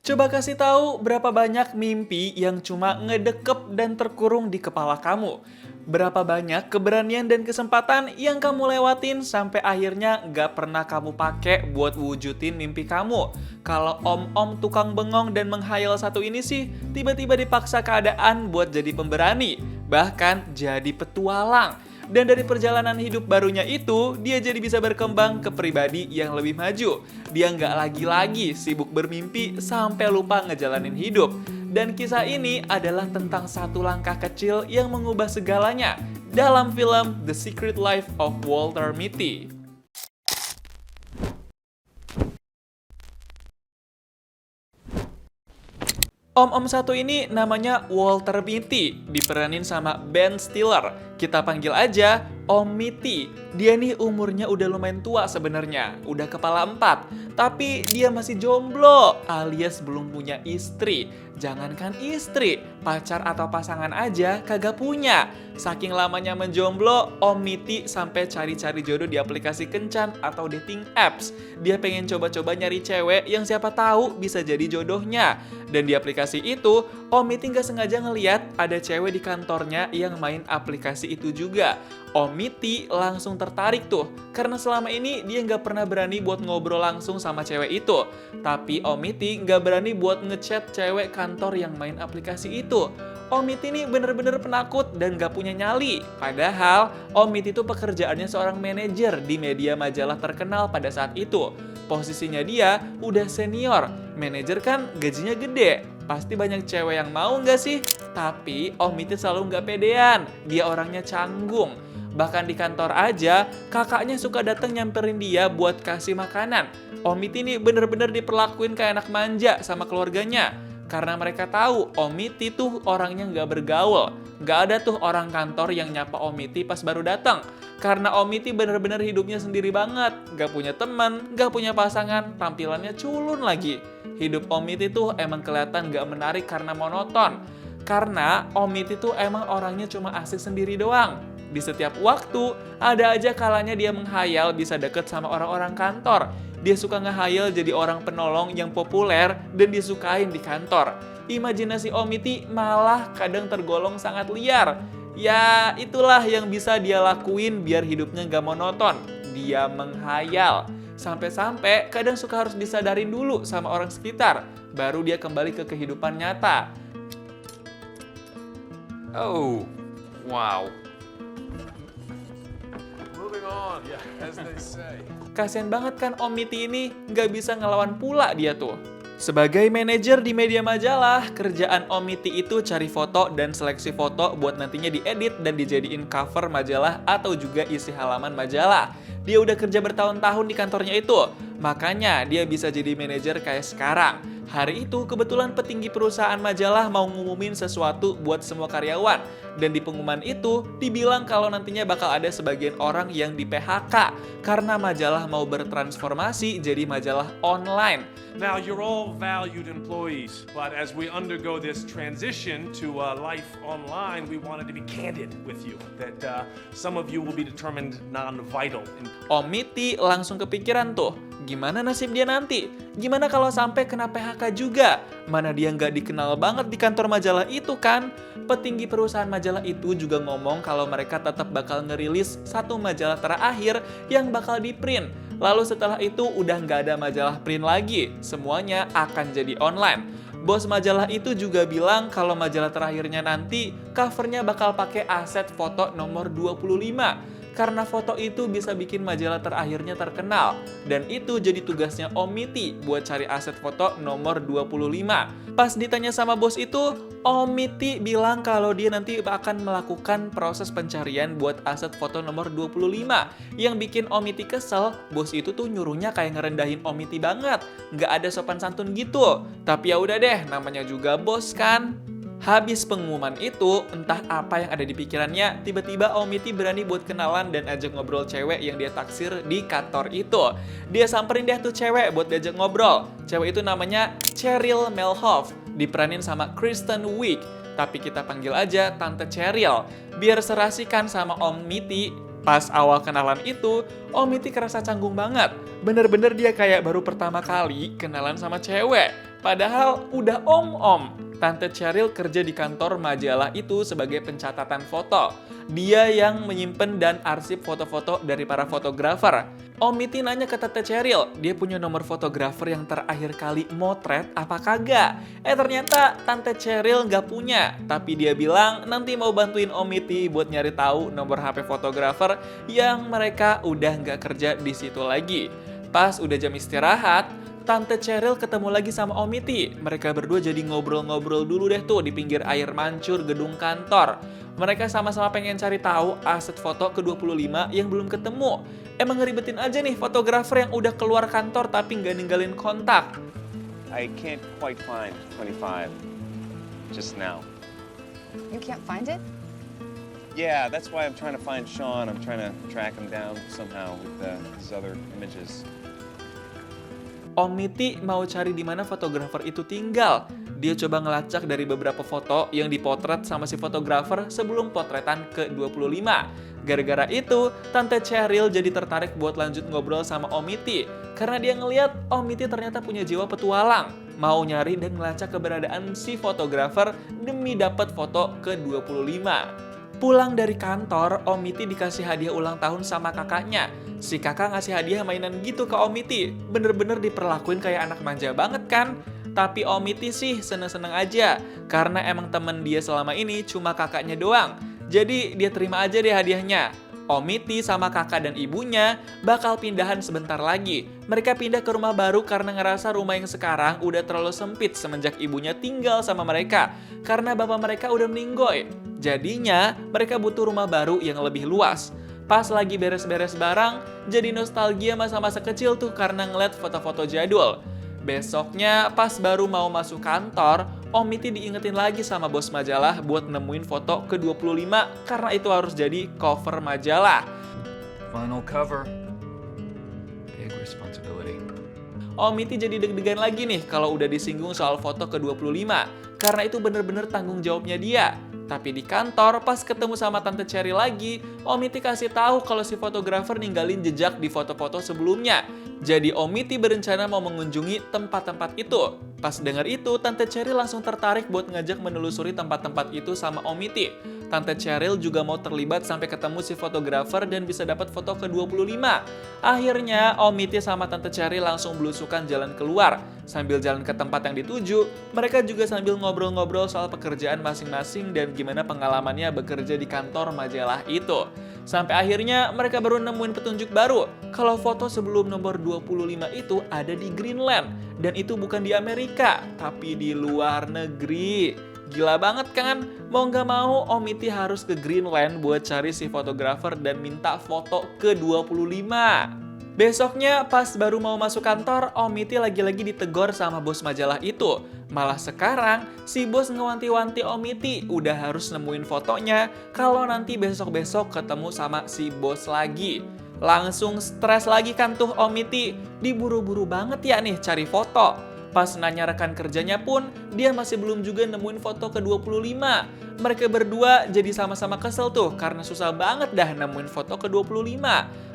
Coba kasih tahu berapa banyak mimpi yang cuma ngedekep dan terkurung di kepala kamu. Berapa banyak keberanian dan kesempatan yang kamu lewatin sampai akhirnya nggak pernah kamu pakai buat wujudin mimpi kamu. Kalau om-om tukang bengong dan menghayal satu ini sih, tiba-tiba dipaksa keadaan buat jadi pemberani, bahkan jadi petualang. Dan dari perjalanan hidup barunya itu, dia jadi bisa berkembang ke pribadi yang lebih maju. Dia nggak lagi-lagi sibuk bermimpi sampai lupa ngejalanin hidup. Dan kisah ini adalah tentang satu langkah kecil yang mengubah segalanya dalam film The Secret Life of Walter Mitty. Om-om satu ini namanya Walter Mitty, diperanin sama Ben Stiller. Kita panggil aja Om Mitty. Dia nih umurnya udah lumayan tua sebenarnya, udah kepala 4. Tapi dia masih jomblo, alias belum punya istri. Jangankan istri, pacar atau pasangan aja kagak punya. Saking lamanya menjomblo, Om Mitty sampai cari-cari jodoh di aplikasi kencan atau dating apps. Dia pengen coba-coba nyari cewek yang siapa tahu bisa jadi jodohnya. Dan di aplikasi itu, Om Mitty nggak sengaja ngeliat ada cewek di kantornya yang main aplikasi itu juga. Om Mitty langsung tertarik tuh, karena selama ini dia nggak pernah berani buat ngobrol langsung sama cewek itu. Tapi Om Mitty nggak berani buat ngechat cewek kantor yang main aplikasi itu. Om Mitty ini bener-bener penakut dan gak punya nyali. Padahal Om Mitty itu pekerjaannya seorang manajer di media majalah terkenal pada saat itu. Posisinya dia udah senior. Manajer kan gajinya gede. Pasti banyak cewek yang mau gak sih? Tapi Om Mitty selalu gak pedean. Dia orangnya canggung. Bahkan di kantor aja, kakaknya suka datang nyamperin dia buat kasih makanan. Om Mitty ini bener-bener diperlakuin kayak anak manja sama keluarganya. Karena mereka tahu Om Mitty tuh orangnya nggak bergaul. Nggak ada tuh orang kantor yang nyapa Om Mitty pas baru datang. Karena Om Mitty bener-bener hidupnya sendiri banget. Nggak punya teman, nggak punya pasangan, tampilannya culun lagi. Hidup Om Mitty tuh emang kelihatan nggak menarik karena monoton. Karena Om Mitty tuh emang orangnya cuma asik sendiri doang. Di setiap waktu, ada aja kalanya dia menghayal bisa deket sama orang-orang kantor. Dia suka ngehayal jadi orang penolong yang populer dan disukain di kantor. Imajinasi Om Mitty malah kadang tergolong sangat liar. Ya, itulah yang bisa dia lakuin biar hidupnya gak monoton. Dia menghayal. Sampai-sampai kadang suka harus disadarin dulu sama orang sekitar. Baru dia kembali ke kehidupan nyata. Oh, wow. Kasian banget kan Om Mitty ini, nggak bisa ngelawan pula dia tuh. Sebagai manajer di media majalah, kerjaan Om Mitty itu cari foto dan seleksi foto buat nantinya diedit dan dijadiin cover majalah atau juga isi halaman majalah. Dia udah kerja bertahun-tahun di kantornya itu, makanya dia bisa jadi manajer kayak sekarang. Hari itu kebetulan petinggi perusahaan majalah mau ngumumin sesuatu buat semua karyawan. Dan di pengumuman itu dibilang kalau nantinya bakal ada sebagian orang yang di PHK karena majalah mau bertransformasi jadi majalah online. Now, you're all valued employees, but as we undergo this transition to life online, we wanted to be candid with you that some of you will be determined non-vital. Om Mitty langsung kepikiran tuh, gimana nasib dia nanti? Gimana kalau sampai kena PHK juga? Mana dia nggak dikenal banget di kantor majalah itu kan? Petinggi perusahaan majalah itu juga ngomong kalau mereka tetap bakal ngerilis satu majalah terakhir yang bakal di-print. Lalu setelah itu udah nggak ada majalah print lagi, semuanya akan jadi online. Bos majalah itu juga bilang kalau majalah terakhirnya nanti covernya bakal pakai aset foto nomor 25. Karena foto itu bisa bikin majalah terakhirnya terkenal. Dan itu jadi tugasnya Om Mitty buat cari aset foto nomor 25. Pas ditanya sama bos itu, Om Mitty bilang kalau dia nanti akan melakukan proses pencarian buat aset foto nomor 25. Yang bikin Om Mitty kesel, bos itu tuh nyuruhnya kayak ngerendahin Om Mitty banget. Nggak ada sopan santun gitu. Tapi ya udah deh, namanya juga bos kan. Habis pengumuman itu, entah apa yang ada di pikirannya, tiba-tiba Om Mitty berani buat kenalan dan ajak ngobrol cewek yang dia taksir di kantor itu. Dia samperin deh tuh cewek buat diajak ngobrol. Cewek itu namanya Cheryl Melhoff, diperanin sama Kristen Wiig. Tapi kita panggil aja Tante Cheryl, biar serasikan sama Om Mitty. Pas awal kenalan itu, Om Mitty kerasa canggung banget. Bener-bener dia kayak baru pertama kali kenalan sama cewek. Padahal udah om-om. Tante Cheryl kerja di kantor majalah itu sebagai pencatatan foto. Dia yang menyimpan dan arsip foto-foto dari para fotografer. Om Miti nanya ke Tante Cheryl, dia punya nomor fotografer yang terakhir kali motret apa kagak? Ternyata Tante Cheryl nggak punya. Tapi dia bilang nanti mau bantuin Om Miti buat nyari tahu nomor HP fotografer yang mereka udah nggak kerja di situ lagi. Pas udah jam istirahat, Tante Cheryl ketemu lagi sama Om Miti. Mereka berdua jadi ngobrol-ngobrol dulu deh tuh di pinggir air mancur gedung kantor. Mereka sama-sama pengen cari tahu aset foto ke-25 yang belum ketemu. Emang ngeribetin aja nih fotografer yang udah keluar kantor tapi nggak ninggalin kontak. I can't quite find 25 just now. You can't find it? Yeah, that's why I'm trying to find Sean. I'm trying to track him down somehow with these other images. Om Miti mau cari di mana fotografer itu tinggal. Dia coba ngelacak dari beberapa foto yang dipotret sama si fotografer sebelum potretan ke-25. Gara-gara itu, Tante Cheryl jadi tertarik buat lanjut ngobrol sama Om Miti. Karena dia ngeliat Om Miti ternyata punya jiwa petualang. Mau nyari dan ngelacak keberadaan si fotografer demi dapat foto ke-25. Pulang dari kantor, Om Miti dikasih hadiah ulang tahun sama kakaknya. Si kakak ngasih hadiah mainan gitu ke Om Miti. Bener-bener diperlakuin kayak anak manja banget kan? Tapi Om Miti sih seneng-seneng aja. Karena emang temen dia selama ini cuma kakaknya doang. Jadi dia terima aja deh hadiahnya. Om Miti sama kakak dan ibunya bakal pindahan sebentar lagi. Mereka pindah ke rumah baru karena ngerasa rumah yang sekarang udah terlalu sempit semenjak ibunya tinggal sama mereka. Karena bapak mereka udah meninggoy. Jadinya mereka butuh rumah baru yang lebih luas. Pas lagi beres-beres barang, jadi nostalgia masa-masa kecil tuh karena ngeliat foto-foto jadul. Besoknya pas baru mau masuk kantor, Om Miti diingetin lagi sama bos majalah buat nemuin foto ke-25 karena itu harus jadi cover majalah. Final cover. Big responsibility. Om Miti jadi deg-degan lagi nih kalau udah disinggung soal foto ke-25 karena itu bener-bener tanggung jawabnya dia. Tapi di kantor, pas ketemu sama Tante Cherry lagi, Om Miti kasih tahu kalau si fotografer ninggalin jejak di foto-foto sebelumnya. Jadi Om Miti berencana mau mengunjungi tempat-tempat itu. Pas dengar itu, Tante Cherry langsung tertarik buat ngajak menelusuri tempat-tempat itu sama Om Miti. Tante Cheryl juga mau terlibat sampai ketemu si fotografer dan bisa dapat foto ke-25. Akhirnya, Om Miti sama Tante Cherry langsung belusukan jalan keluar. Sambil jalan ke tempat yang dituju, mereka juga sambil ngobrol-ngobrol soal pekerjaan masing-masing dan gimana pengalamannya bekerja di kantor majalah itu. Sampai akhirnya mereka baru nemuin petunjuk baru kalau foto sebelum nomor 25 itu ada di Greenland. Dan itu bukan di Amerika, tapi di luar negeri. Gila banget kan? Mau nggak mau Om Miti harus ke Greenland buat cari si fotografer dan minta foto ke-25. Besoknya pas baru mau masuk kantor, Om Miti lagi-lagi ditegor sama bos majalah itu. Malah sekarang si bos ngewanti-wanti Om Miti udah harus nemuin fotonya kalau nanti besok-besok ketemu sama si bos lagi. Langsung stres lagi kan tuh Om Miti, diburu-buru banget ya nih cari foto. Pas nanya rekan kerjanya pun, dia masih belum juga nemuin foto ke-25. Mereka berdua jadi sama-sama kesel tuh karena susah banget dah nemuin foto ke-25.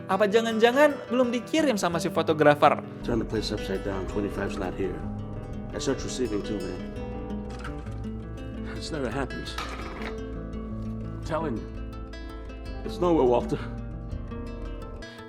Apa jangan-jangan belum dikirim sama si fotografer? Turn the place upside down. 25's not here. I search receiving too, man. This never happens. I'm telling you. It's nowhere, Walter.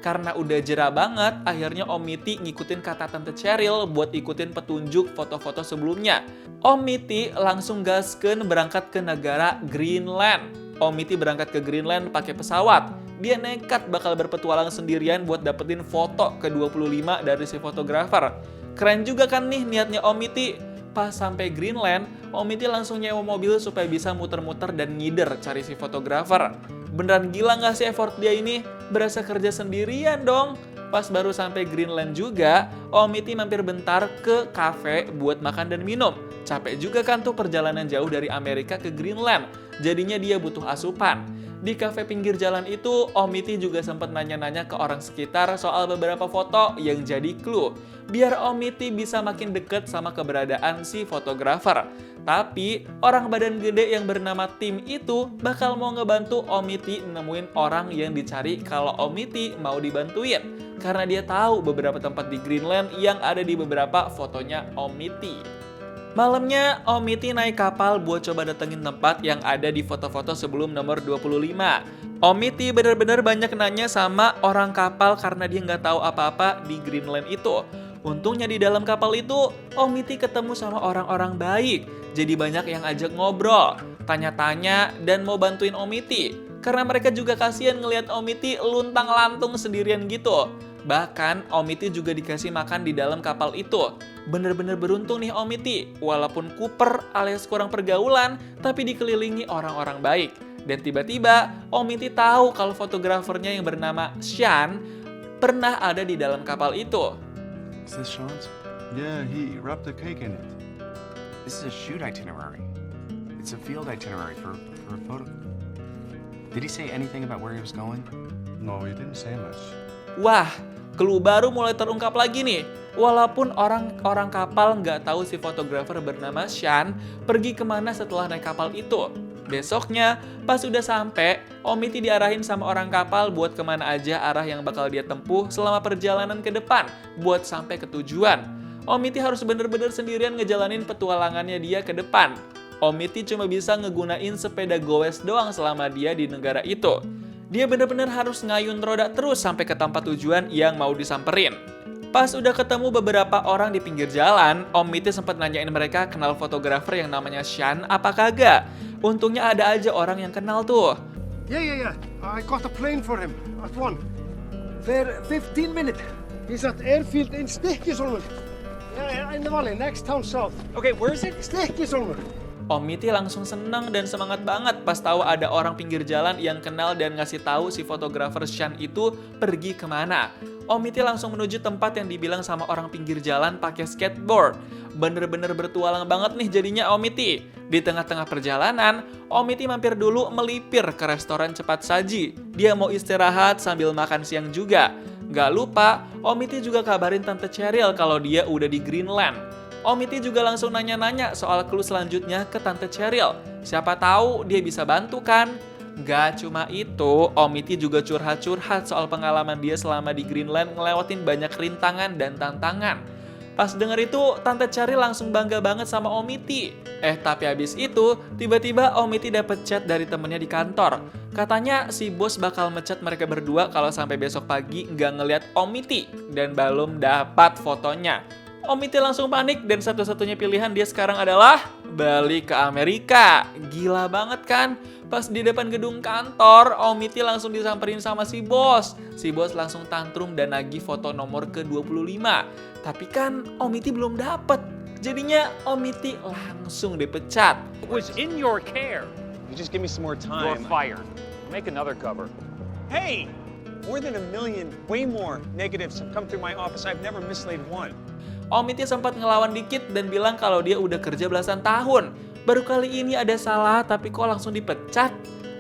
Karena udah jera banget, akhirnya Om Miti ngikutin kata Tante Cheryl buat ikutin petunjuk foto-foto sebelumnya. Om Miti langsung gaskeun berangkat ke negara Greenland. Om Miti berangkat ke Greenland pakai pesawat. Dia nekat bakal berpetualang sendirian buat dapetin foto ke-25 dari si fotografer. Keren juga kan nih niatnya Om Miti. Pas sampai Greenland, Om Miti langsung nyewa mobil supaya bisa muter-muter dan ngider cari si fotografer. Beneran gila nggak sih effort dia ini? Berasa kerja sendirian dong. Pas baru sampai Greenland juga, Om Miti mampir bentar ke kafe buat makan dan minum. Capek juga kan tuh perjalanan jauh dari Amerika ke Greenland. Jadinya dia butuh asupan. Di kafe pinggir jalan itu, Om Miti juga sempat nanya-nanya ke orang sekitar soal beberapa foto yang jadi clue. Biar Om Miti bisa makin deket sama keberadaan si fotografer. Tapi, orang badan gede yang bernama Tim itu bakal mau ngebantu Om Miti nemuin orang yang dicari kalau Om Miti mau dibantuin. Karena dia tahu beberapa tempat di Greenland yang ada di beberapa fotonya Om Miti. Malamnya, Omiti naik kapal buat coba datengin tempat yang ada di foto-foto sebelum nomor 25. Omiti benar-benar banyak nanya sama orang kapal karena dia nggak tahu apa-apa di Greenland itu. Untungnya di dalam kapal itu, Omiti ketemu sama orang-orang baik. Jadi banyak yang ajak ngobrol, tanya-tanya, dan mau bantuin Omiti. Karena mereka juga kasihan ngelihat Omiti luntang-lantung sendirian gitu. Bahkan, Omiti juga dikasih makan di dalam kapal itu. Bener-bener beruntung nih Omiti, walaupun kuper alias kurang pergaulan, tapi dikelilingi orang-orang baik. Dan tiba-tiba, Omiti tahu kalau fotografernya yang bernama Sean pernah ada di dalam kapal itu. Is this Sean's? Yeah, he wrapped a cake in it. This is a shoot itinerary. It's a field itinerary for a photo. Did he say anything about where he was going? No, he didn't say much. Wah, clue baru mulai terungkap lagi nih. Walaupun orang kapal nggak tahu si fotografer bernama Sean pergi kemana setelah naik kapal itu. Besoknya, pas udah sampai, Omiti diarahin sama orang kapal buat kemana aja arah yang bakal dia tempuh selama perjalanan ke depan buat sampai ke tujuan. Omiti harus bener-bener sendirian ngejalanin petualangannya dia ke depan. Omiti cuma bisa ngegunain sepeda goes doang selama dia di negara itu. Dia bener-bener harus ngayun roda terus sampai ke tempat tujuan yang mau disamperin. Pas udah ketemu beberapa orang di pinggir jalan, Omiti sempat nanyain mereka kenal fotografer yang namanya Sean apa kagak. Untungnya ada aja orang yang kenal tuh. Yeah. I got a plane for him at one. For 15 minutes. He's at airfield in Stykkishólmur. Yeah, in the valley, next town south. Okay, where is it? Stykkishólmur. Omiti langsung senang dan semangat banget pas tahu ada orang pinggir jalan yang kenal dan ngasih tahu si fotografer Sean itu pergi kemana. Omiti langsung menuju tempat yang dibilang sama orang pinggir jalan pakai skateboard. Bener-bener bertualang banget nih jadinya Omiti. Di tengah-tengah perjalanan, Omiti mampir dulu melipir ke restoran cepat saji. Dia mau istirahat sambil makan siang juga. Gak lupa, Omiti juga kabarin Tante Cheryl kalau dia udah di Greenland. Omiti juga langsung nanya-nanya soal clue selanjutnya ke Tante Cheryl. Siapa tahu dia bisa bantu kan? Gak cuma itu, Omiti juga curhat-curhat soal pengalaman dia selama di Greenland ngelewatin banyak rintangan dan tantangan. Pas denger itu, Tante Cheryl langsung bangga banget sama Omiti. Tapi habis itu, tiba-tiba Omiti dapet chat dari temennya di kantor. Katanya si bos bakal mecat mereka berdua kalau sampai besok pagi nggak ngeliat Omiti dan belum dapat fotonya. Omiti langsung panik dan satu-satunya pilihan dia sekarang adalah balik ke Amerika. Gila banget kan? Pas di depan gedung kantor, Omiti langsung disamperin sama si bos. Si bos langsung tantrum dan nagih foto nomor ke-25. Tapi kan Omiti belum dapet. Jadinya Omiti langsung dipecat. It was in your care. You just give me some more You're time. fired. Make another cover. Hey! More than 1 million, way more negatives have come through my office. I've never mislaid one. Omiti sempat ngelawan dikit dan bilang kalau dia udah kerja belasan tahun. Baru kali ini ada salah tapi kok langsung dipecat?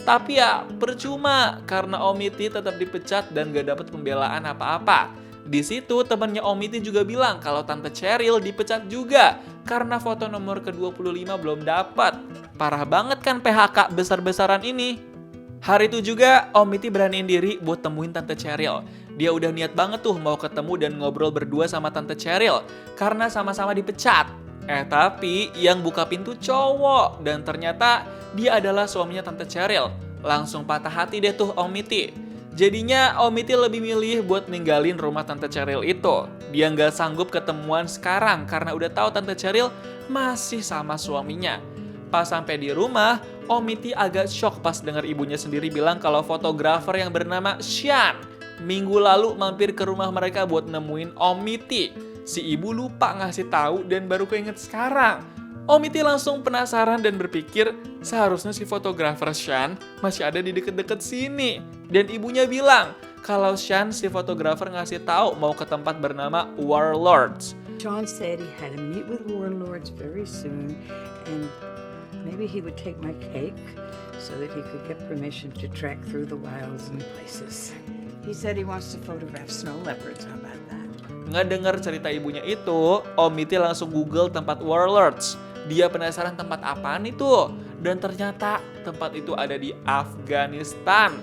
Tapi ya percuma karena Omiti tetap dipecat dan gak dapet pembelaan apa-apa. Di situ temannya Omiti juga bilang kalau Tante Cheryl dipecat juga karena foto nomor ke-25 belum dapat. Parah banget kan PHK besar-besaran ini. Hari itu juga Omiti beraniin diri buat temuin Tante Cheryl. Dia udah niat banget tuh mau ketemu dan ngobrol berdua sama Tante Cheryl karena sama-sama dipecat. Tapi yang buka pintu cowok dan ternyata dia adalah suaminya Tante Cheryl. Langsung patah hati deh tuh Omiti. Jadinya Omiti lebih milih buat ninggalin rumah Tante Cheryl itu. Dia nggak sanggup ketemuan sekarang karena udah tahu Tante Cheryl masih sama suaminya. Pas sampai di rumah, Omiti agak shock pas dengar ibunya sendiri bilang kalau fotografer yang bernama Sean minggu lalu mampir ke rumah mereka buat nemuin Omiti. Si ibu lupa ngasih tahu dan baru keinget sekarang. Omiti langsung penasaran dan berpikir seharusnya si fotografer Sean masih ada di deket-deket sini. Dan ibunya bilang kalau Sean si fotografer ngasih tahu mau ke tempat bernama Warlords. John said he had to meet with Warlords very soon and maybe he would take my cake so that he could get permission to trek through the wilds and places. He said he wants to photograph snow leopards. How about that? Ngedengar cerita ibunya itu, Omiti langsung Google tempat Warlords. Dia penasaran tempat apaan itu. Dan ternyata tempat itu ada di Afghanistan.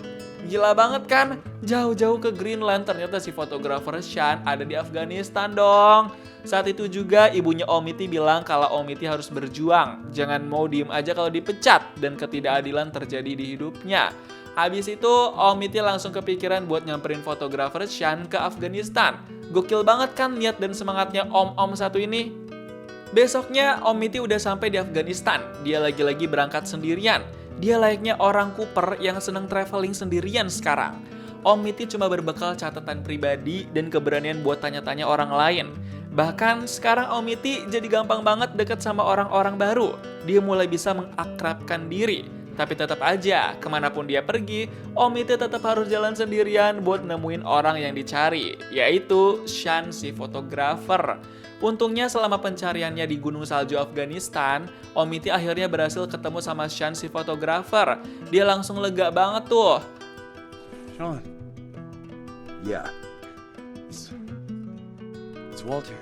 Gila banget kan? Jauh-jauh ke Greenland, ternyata si fotografer Sean ada di Afghanistan dong. Saat itu juga ibunya Omiti bilang kalau Omiti harus berjuang. Jangan mau diem aja kalau dipecat dan ketidakadilan terjadi di hidupnya. Habis itu Omiti langsung kepikiran buat nyamperin fotografer Sean ke Afghanistan. Gokil banget kan niat dan semangatnya om-om satu ini? Besoknya Omiti udah sampai di Afghanistan. Dia lagi-lagi berangkat sendirian. Dia layaknya orang Cooper yang seneng traveling sendirian sekarang. Omiti cuma berbekal catatan pribadi dan keberanian buat tanya-tanya orang lain. Bahkan sekarang Omiti jadi gampang banget deket sama orang-orang baru. Dia mulai bisa mengakrabkan diri. Tapi tetap aja, kemanapun dia pergi, Omiti tetap harus jalan sendirian buat nemuin orang yang dicari, yaitu Sean si fotografer. Untungnya selama pencariannya di Gunung Salju Afghanistan, Omiti akhirnya berhasil ketemu sama Sean si fotografer. Dia langsung lega banget tuh. Sean. Yeah. It's Walter.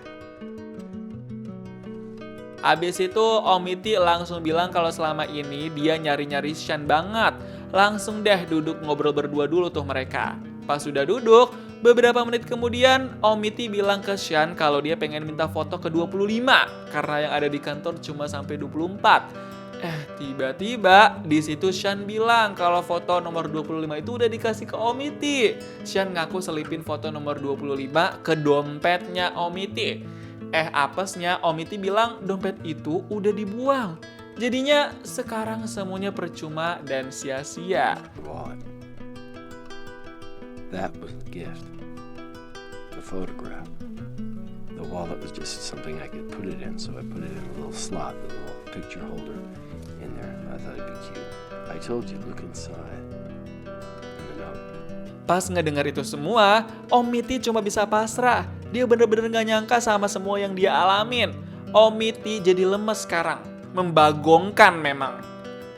Abis itu Omiti langsung bilang kalau selama ini dia nyari-nyari Sean banget. Langsung deh duduk ngobrol berdua dulu tuh mereka. Pas sudah duduk, beberapa menit kemudian Omiti bilang ke Sean kalau dia pengen minta foto ke 25 karena yang ada di kantor cuma sampai 24. Tiba-tiba di situ Sean bilang kalau foto nomor 25 itu udah dikasih ke Omiti. Sean ngaku selipin foto nomor 25 ke dompetnya Omiti. Apesnya Omiti bilang dompet itu udah dibuang. Jadinya sekarang semuanya percuma dan sia-sia. That was the gift. The photograph. The wallet was just something I could put it in, so I put it in a little slot, the little picture holder in there. I thought it'd be cute. I told you, look inside. And the note. Pas ngedengar itu semua, Omiti cuma bisa pasrah. Dia bener-bener gak nyangka sama semua yang dia alamin. Omiti jadi lemes sekarang. Membagongkan memang.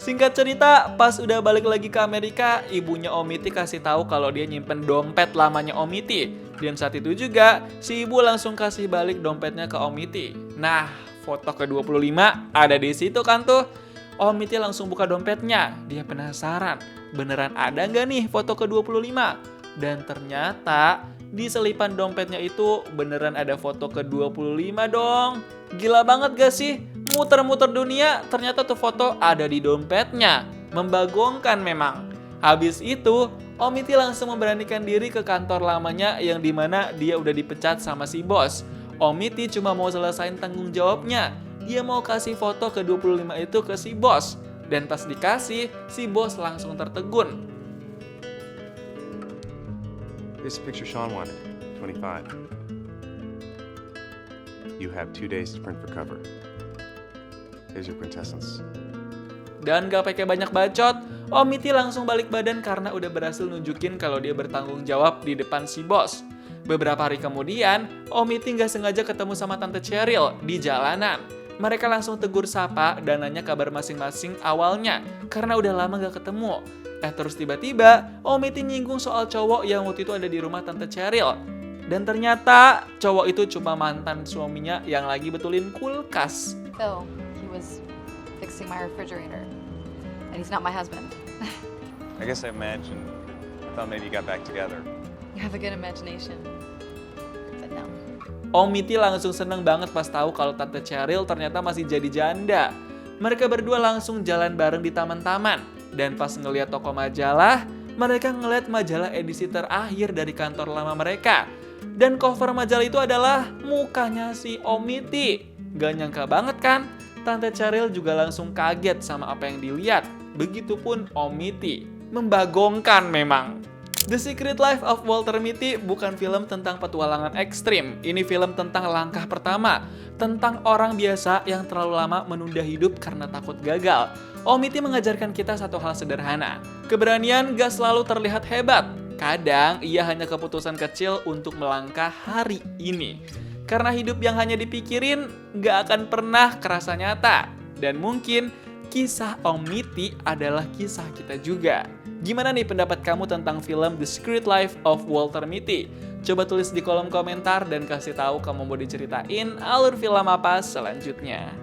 Singkat cerita, pas udah balik lagi ke Amerika, ibunya Omiti kasih tahu kalau dia nyimpen dompet lamanya Omiti. Dan saat itu juga, si ibu langsung kasih balik dompetnya ke Omiti. Nah, foto ke-25 ada di situ kan tuh. Omiti langsung buka dompetnya. Dia penasaran, beneran ada nggak nih foto ke-25? Dan ternyata, di selipan dompetnya itu beneran ada foto ke-25 dong. Gila banget gak sih? Muter-muter dunia, ternyata tuh foto ada di dompetnya. Membagongkan memang. Habis itu, Omiti langsung memberanikan diri ke kantor lamanya yang dimana dia udah dipecat sama si bos. Omiti cuma mau selesain tanggung jawabnya. Dia mau kasih foto ke-25 itu ke si bos. Dan pas dikasih, si bos langsung tertegun. This picture Sean wanted, 25. You have 2 days to print for cover. Here's your quintessence. Dan gak pakai banyak bacot, Omiti langsung balik badan karena udah berhasil nunjukin kalau dia bertanggung jawab di depan si bos. Beberapa hari kemudian, Omiti gak sengaja ketemu sama Tante Cheryl di jalanan. Mereka langsung tegur sapa dan nanya kabar masing-masing awalnya karena udah lama gak ketemu. Terus tiba-tiba, Omiti nyinggung soal cowok yang waktu itu ada di rumah Tante Cheryl. Dan ternyata cowok itu cuma mantan suaminya yang lagi betulin kulkas. Phil, he was fixing my refrigerator. And he's not my husband. I guess I thought maybe you got back together. You have a good imagination. But no. Omiti langsung seneng banget pas tahu kalau Tante Cheryl ternyata masih jadi janda. Mereka berdua langsung jalan bareng di taman-taman. Dan pas ngeliat toko majalah, mereka ngeliat majalah edisi terakhir dari kantor lama mereka. Dan cover majalah itu adalah mukanya si Omiti. Gak nyangka banget kan? Tante Cheryl juga langsung kaget sama apa yang dilihat. Begitupun Omiti. Membagongkan memang. The Secret Life of Walter Mitty bukan film tentang petualangan ekstrim. Ini film tentang langkah pertama. Tentang orang biasa yang terlalu lama menunda hidup karena takut gagal. Mitty mengajarkan kita satu hal sederhana. Keberanian gak selalu terlihat hebat. Kadang ia hanya keputusan kecil untuk melangkah hari ini. Karena hidup yang hanya dipikirin gak akan pernah kerasa nyata. Dan mungkin kisah Mitty adalah kisah kita juga. Gimana nih pendapat kamu tentang film The Secret Life of Walter Mitty? Coba tulis di kolom komentar dan kasih tahu kamu mau diceritain alur film apa selanjutnya.